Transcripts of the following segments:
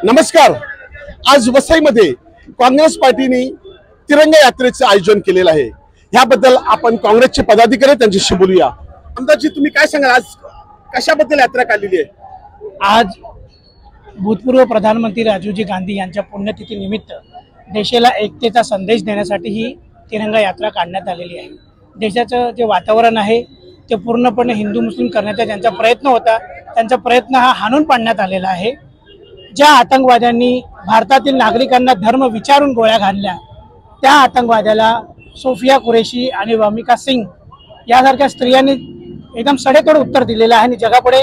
नमस्कार। आज वसईमध्ये काँग्रेस पार्टीने तिरंगा यात्रेचं आयोजन केलेलं आहे। याबद्दल आपण काँग्रेसचे पदाधिकारी त्यांच्याशी बोलूया। आमदारजी, तुम्ही काय सांगाल, आज कशाबद्दल यात्रा काढलेली आहे? आज भूतपूर्व प्रधानमंत्री राजीवजी गांधी यांच्या पुण्यतिथी निमित्त देशाला एकतेचा संदेश देण्यासाठी ही तिरंगा यात्रा काढण्यात आलेली आहे। देशाचं जे वातावरण आहे ते पूर्णपणे हिंदू मुस्लिम करण्याचा ज्यांचा प्रयत्न होता त्यांचा प्रयत्न हा हाणून पाडण्यात आलेला आहे। ज्या आतंकवाद्यांनी भारतातील नागरिकांना धर्म विचारून गोळ्या घालल्या त्या आतंकवाद्याला सोफिया कुरेशी आणि वामिका सिंग यासारख्या स्त्रियांनी एकदम सडेतोड उत्तर दिलेलं आहे आणि जगापुढे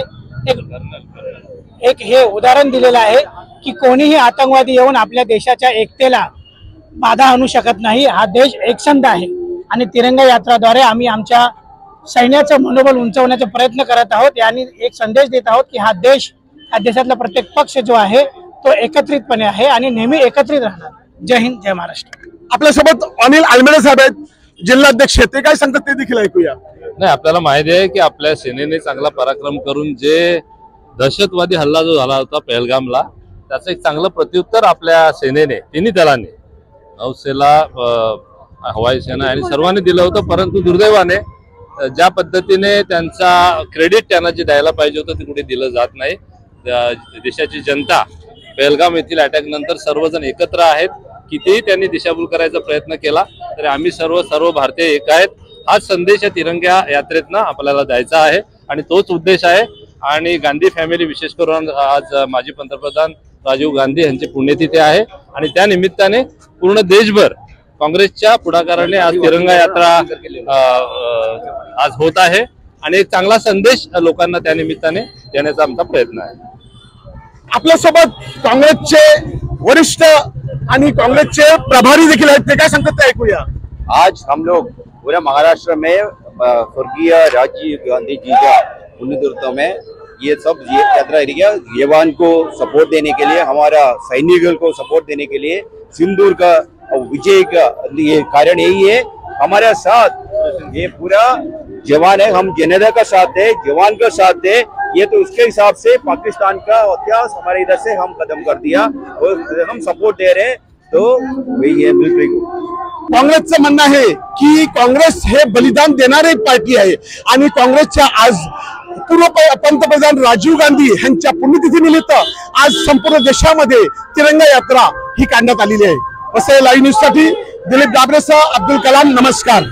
एक हे उदाहरण दिलेलं आहे की कोणीही आतंकवादी येऊन आपल्या देशाच्या एकतेला बाधा आणू शकत नाही। हा देश एकसंध आहे आणि तिरंगा यात्राद्वारे आम्ही आमच्या सैन्याचं मनोबल उंचवण्याचा प्रयत्न करत आहोत। यांनी एक संदेश देत आहोत की हा देशातला प्रत्येक पक्ष जो आहे तो एकत्रितपणे आहे आणि नेहमी एकत्रित राहणार। जय हिंद, जय महाराष्ट्र। आपल्यासोबत अनिल आलमेडे साहेब आहेत, जिल्हाध्यक्ष। ते काय सांगतात ते देखील ऐकूया। नाही, आपल्याला माहिती आहे की आपल्या सेनेने चांगला पराक्रम करून जे दहशतवादी हल्ला जो झाला होता पहलगामला त्याचं एक चांगलं प्रत्युत्तर आपल्या सेनेने तिन्ही दलांनी नौसेना, हवाई सेना आणि सर्वांनी दिलं होतं। परंतु दुर्दैवाने ज्या पद्धतीने त्यांचा क्रेडिट त्यांना जे द्यायला पाहिजे होतं ते कुठे दिलं जात नाही। देशाची जनता पहलगाम येथील अटॅक नंतर सर्वजण एकत्र आहेत। कितीही त्यांनी दिशाभूल करायचा प्रयत्न केला तरी आम्ही सर्व भारतीय एक आहेत। हाच संदेश या तिरंगा यात्रेतनं आपल्याला द्यायचा आहे आणि तोच उद्देश आहे। आणि गांधी फॅमिली, विशेष करून आज माजी पंतप्रधान राजीव गांधी यांची पुण्यतिथी आहे आणि त्या निमित्ताने पूर्ण देशभर काँग्रेसच्या पुढाकाराने आज तिरंगा यात्रा आज होत आहे आणि एक चांगला संदेश लोकांना त्या निमित्ताने देण्याचा आमचा प्रयत्न आहे। आपल्यासोबत काँग्रेसचे वरिष्ठ आणि काँग्रेसचे प्रभारी देखील आहेत, ते काय सांगतात ते ऐकूया। आज हम लोग पूरे महाराष्ट्र में स्वर्गीय राजीव गांधी जी का पुण्यतिथि में ये सब यात्रा जवान को सपोर्ट देने के लिए, हमारा सैनिकों को सपोर्ट देने के लिए, सिंदूर का विजय का ये कारण यही है। हमारे साथ ये पूरा जवान है, हम जनता का साथ है, जवान का साथ है। ये तो उसके हिसाब से पाकिस्तान का इतिहास हमारे इधर से हम खत्म कर दिया और हम सपोर्ट दे रहे हैं। तो वही है मिलिट्री को। काँग्रेसचं म्हणणं आहे की काँग्रेस हे बलिदान देणारी पार्टी आहे आणि काँग्रेसच्या आज पूर्व पंतप्रधान राजीव गांधी यांच्या पुण्यतिथी निमित्त आज संपूर्ण देशामध्ये तिरंगा यात्रा ही काढण्यात आलेली आहे। वसई लाईव्ह न्यूज साठी दिलीप डाबरेसह अब्दुल कलाम। नमस्कार।